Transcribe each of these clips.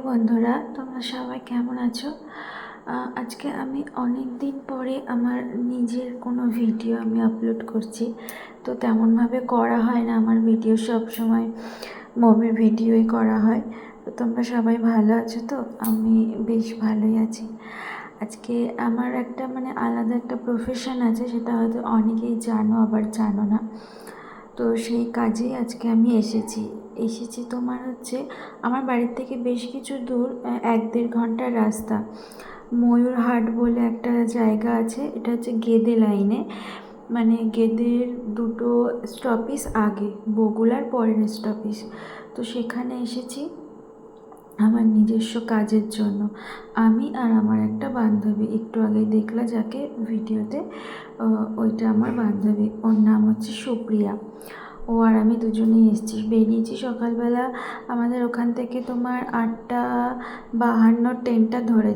বন্ধুরা, তোমরা সবাই কেমন আছো? আজকে আমি অনেক দিন পরে আমার নিজের কোনো ভিডিও আমি আপলোড করছি। তো তেমনভাবে করা হয় না, আমার ভিডিও সব সময় মমির ভিডিওই করা হয়। তো তোমরা সবাই ভালো আছো? তো আমি বেশ ভালোই আছি। আজকে আমার একটা আলাদা একটা প্রফেশন আছে, সেটা হয়তো অনেকেই জানো আবার জানো না। তো সেই কাজেই আজকে আমি এসেছি তোমার হচ্ছে আমার বাড়ির থেকে বেশ কিছু দূর, 1-1.5 ঘন্টার রাস্তা। ময়ূরহাট বলে একটা জায়গা আছে, এটা হচ্ছে গেদে লাইনে, গেদের দুটো স্টপেজ আগে, বগুড়ার পরের স্টপেজ। তো সেখানে এসেছি আমার নিজস্ব কাজের জন্য। আমি আর আমার একটা বান্ধবী, একটু আগেই দেখলা যাকে ভিডিওতে, ওইটা আমার বান্ধবী, ওর নাম হচ্ছে সুপ্রিয়া। ও আর আমি দুজনেই বেরিয়েছি সকালবেলা। আমাদের ওখান থেকে তোমার 8:52 ট্রেনটা ধরে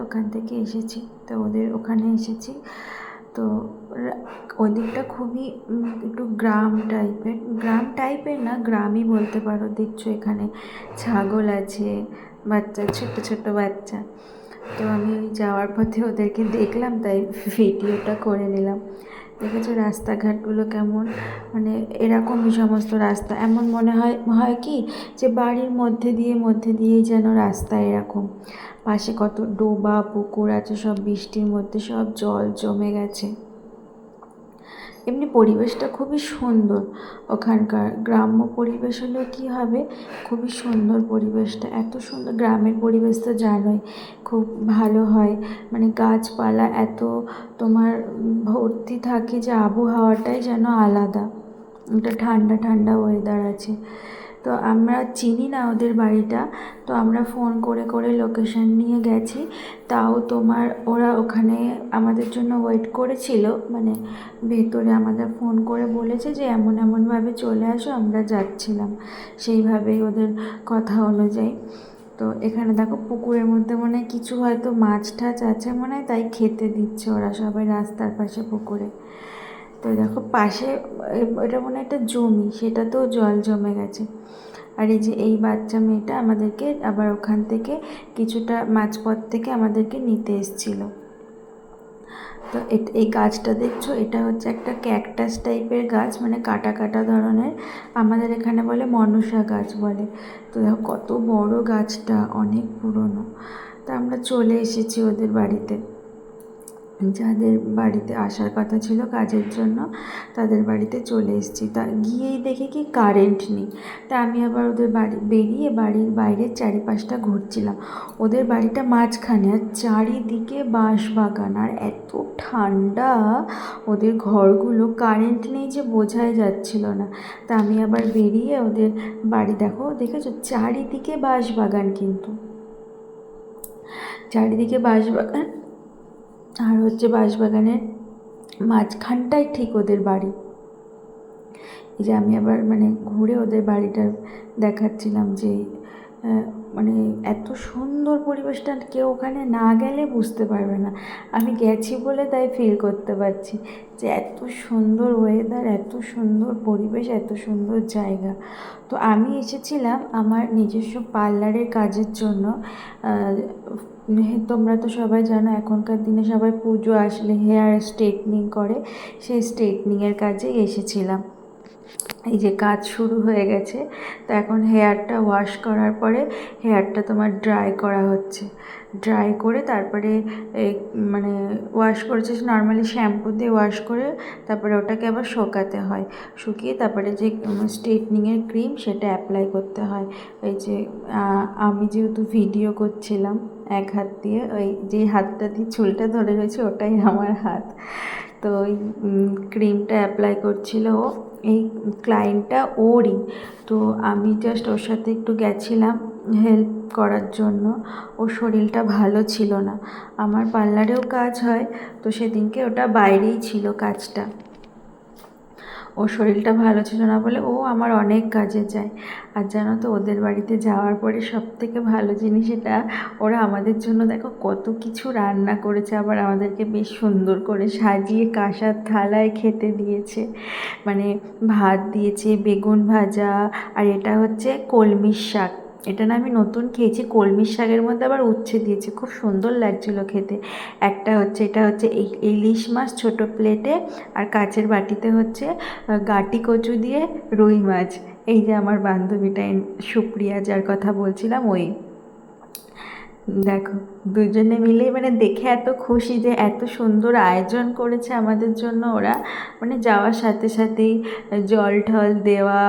ওখান থেকে এসেছি। তো ওদের ওখানে এসেছি। তো ওই দিকটা খুবই একটু গ্রাম টাইপের না, গ্রামই বলতে পারো। দেখছো এখানে ছাগল আছে, বাচ্চা, ছোট্ট ছোট্ট বাচ্চা। তো আমি যাওয়ার পথে ওদেরকে দেখলাম, তাই ভিডিওটা করে নিলাম। দেখেছো রাস্তাঘাটগুলো কেমন, এরকমই সমস্ত রাস্তা। এমন মনে হয় কি যে বাড়ির মধ্যে দিয়েই যেন রাস্তা এরকম। পাশে কত ডোবা পুকুর আছে, সব বৃষ্টির মধ্যে সব জল জমে গেছে। এমনি পরিবেশটা খুবই সুন্দর। ওখানকার গ্রাম্য পরিবেশ হলেও কী হবে, খুবই সুন্দর পরিবেশটা। এত সুন্দর গ্রামের পরিবেশ তো জানোই, খুব ভালো হয়। গাছপালা এত তোমার ভর্তি থাকে যে আবহাওয়াটাই যেন আলাদা, একটা ঠান্ডা ঠান্ডা ওয়েদার আছে। তো আমরা চিনি না ওদের বাড়িটা, তো আমরা ফোন করে করে লোকেশন নিয়ে গেছি। তাও তোমার ওরা ওখানে আমাদের জন্য ওয়েট করেছিল, ভেতরে আমাদের ফোন করে বলেছে যে এমনভাবে চলে আসো, আমরা যাচ্ছিলাম সেইভাবেই ওদের কথা অনুযায়ী। তো এখানে দেখো পুকুরের মধ্যে কিছু হয়তো মাছ টাছ আছে তাই খেতে দিচ্ছে ওরা সবাই রাস্তার পাশে পুকুরে। তো দেখো পাশে এটা একটা জমি, সেটাতেও জল জমে গেছে। আর এই বাচ্চা মেয়েটা আমাদেরকে আবার ওখান থেকে কিছুটা মাঝপথ থেকে আমাদেরকে নিতে এসেছিলো। তো এই গাছটা দেখছো, এটা হচ্ছে একটা ক্যাকটাস টাইপের গাছ, কাটা কাটা ধরনের। আমাদের এখানে বলে মনসা গাছ বলে। তো দেখো কত বড় গাছটা, অনেক পুরনো। তা আমরা চলে এসেছি ওদের বাড়িতে, যাদের বাড়িতে আসার কথা ছিল কাজের জন্য তাদের বাড়িতে চলে এসেছি। তা গিয়েই দেখি কি কারেন্ট নেই। তা আমি আবার ওদের বেরিয়ে বাড়ির বাইরের চারিপাশটা ঘুরছিলাম। ওদের বাড়িটা মাঝখানে, আর চারিদিকে বাঁশবাগান, আর এত ঠান্ডা ওদের ঘরগুলো, কারেন্ট নেই যে বোঝাই যাচ্ছিল না। তা আমি আবার বেরিয়ে ওদের বাড়ি, দেখেছো চারিদিকে বাঁশবাগান, কিন্তু চারিদিকে বাঁশবাগান, আর হচ্ছে বাঁশবাগানের মাঝখানটাই ঠিক ওদের বাড়ি। এই যে আমি আবার ঘুরে ওদের বাড়িটা দেখাচ্ছিলাম যে এত সুন্দর পরিবেশটা, কেউ ওখানে না গেলে বুঝতে পারবে না। আমি গেছি বলে তাই ফিল করতে পারছি যে এত সুন্দর ওয়েদার, এত সুন্দর পরিবেশ, এত সুন্দর জায়গা। তো আমি এসেছিলাম আমার নিজস্ব পার্লারের কাজের জন্য। তোমরা তো সবাই জানো এখনকার দিনে সবাই পুজো আসলে হেয়ার স্ট্রেটনিং করে, সেই স্ট্রেটনিংয়ের কাজেই এসেছিলাম। এই যে কাজ শুরু হয়ে গেছে। তো এখন হেয়ারটা ওয়াশ করার পরে হেয়ারটা তোমার ড্রাই করা হচ্ছে। ড্রাই করে তারপরে ওয়াশ করেছে নর্মালি শ্যাম্পু দিয়ে ওয়াশ করে, তারপরে ওটাকে আবার শুকাতে হয়। শুকিয়ে তারপরে যে স্ট্রেটনিংয়ের ক্রিম সেটা অ্যাপ্লাই করতে হয়। এই যে আমি যেহেতু ভিডিও করছিলাম এক হাত দিয়ে, ওই যে হাতটা দিয়ে চুলটা ধরে রয়েছে ওটাই আমার হাত। তো ওই ক্রিমটা অ্যাপ্লাই করছিল ও, এই ক্লায়েন্টটা ওরই। তো আমি জাস্ট ওর সাথে একটু গেছিলাম হেল্প করার জন্য। ওর শরীরটা ভালো ছিল না। আমার পার্লারেও কাজ হয়, তো সেদিনকে ওটা বাইরেই ছিল কাজটা। ওর শরীরটা ভালো ছিল না বলে ও আমার অনেক কাজে যায়। আর জানো তো ওদের বাড়িতে যাওয়ার পরে সবথেকে ভালো জিনিস এটা, ওরা আমাদের জন্য দেখো কত কিছু রান্না করেছে, আবার আমাদেরকে বেশ সুন্দর করে সাজিয়ে কাঁসার থালায় খেতে দিয়েছে। ভাত দিয়েছে, বেগুন ভাজা, আর এটা হচ্ছে কলমির শাক। এটা না আমি নতুন খেয়েছি, কলমির শাকের মধ্যে আবার উচ্ছে দিয়েছি, খুব সুন্দর লাগছিল খেতে। একটা হচ্ছে, এটা হচ্ছে ইলিশ মাছ ছোট প্লেটে, আর কাচের বাটিতে হচ্ছে গাটি কচু দিয়ে রুই মাছ। এই যে আমার বান্ধবীটা সুপ্রিয়া, যার কথা বলছিলাম, ওই দেখো দুজনে মিলে মানে দেখে এত খুশি যে এত সুন্দর আয়োজন করেছে আমাদের জন্য ওরা। মানে যাওয়ার সাথে সাথেই জল ঠল দেওয়া,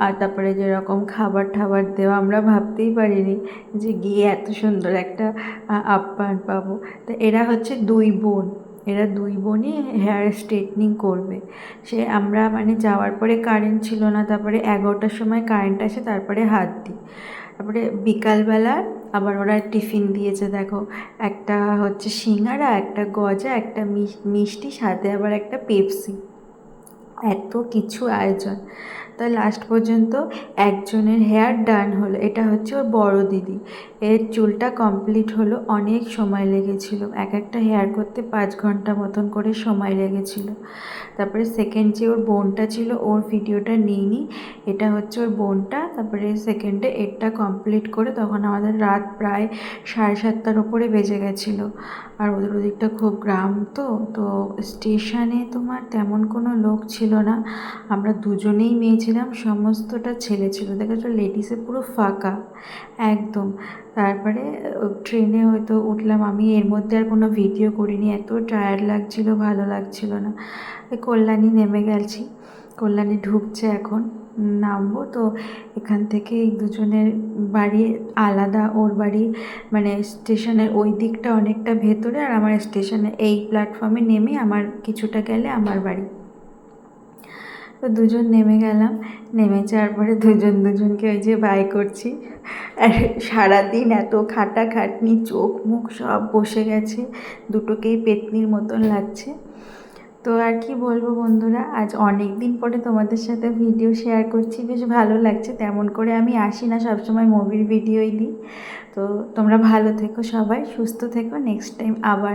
আর তারপরে যেরকম খাবার ঠাবার দেওয়া, আমরা ভাবতেই পারিনি যে গিয়ে এত সুন্দর একটা আপ্যায়ন পাবো। তো এরা হচ্ছে দুই বোন, এরা দুই বোনই হেয়ার স্ট্রেটনিং করবে। সে আমরা মানে যাওয়ার পরে কারেন্ট ছিল না, তারপরে 11টার সময় কারেন্ট আসে, তারপরে হাত দিই। তারপরে বিকালবেলা আবার ওরা টিফিন দিয়েছে, দেখো একটা হচ্ছে সিঙ্গারা, একটা গজা, একটা মিষ্টি, সাথে আবার একটা পেপসি। এত কিছু আয়োজন। তা লাস্ট পর্যন্ত একজনের হেয়ার ডান হলো, এটা হচ্ছে ওর বড় দিদি, এর চুলটা কমপ্লিট হলো। অনেক সময় লেগেছিল, এক একটা হেয়ার করতে 5 ঘন্টা মতন করে সময় লেগেছিল। তারপরে সেকেন্ড যে ওর বোনটা ছিল, ওর ভিডিওটা নিইনি, এটা হচ্ছে ওর বোনটা। তারপরে সেকেন্ডে এরটা কমপ্লিট করে তখন আমাদের রাত প্রায় 7:30টার ওপরে বেজে গেছিলো। আর ওদের ওদিকটা খুব গ্রাম, তো তো স্টেশনে তোমার তেমন কোনো লোক ছিল না, আমরা দুজনেই মেয়ে ছিলাম, সমস্তটা ছেলে ছিল। দেখেছো লেডিসে পুরো ফাঁকা একদম। তারপরে ট্রেনে হয়তো উঠলাম, আমি এর মধ্যে আর কোনো ভিডিও করিনি, এত টায়ার্ড লাগছিল, ভালো লাগছিল না। কল্যাণী নেমে গেছি, কল্যাণী ঢুকছে এখন, নামবো। তো এখান থেকে এই দুজনের বাড়ি আলাদা, ওর বাড়ি মানে স্টেশনের ওই দিকটা অনেকটা ভেতরে, আর আমার স্টেশনে এই প্ল্যাটফর্মে নেমে আমার কিছুটা গেলে আমার বাড়ি। তো দুজন নেমে গেলাম, নেমে যাওয়ার পরে দুজনকে ওই যে বাই করছি। আর সারাদিন এত খাটাখাটনি, চোখ মুখ সব বসে গেছে, দুটোকেই পেতনির মতন লাগছে। তো আর কি বলবো বন্ধুরা, আজ অনেক দিন পরে তোমাদের সাথে ভিডিও শেয়ার করছি, বেশ ভালো লাগছে। তেমন করে আমি আসি না, সবসময় মুভির ভিডিওই দিই। তো তোমরা ভালো থেকো, সবাই সুস্থ থেকো, নেক্সট টাইম আবার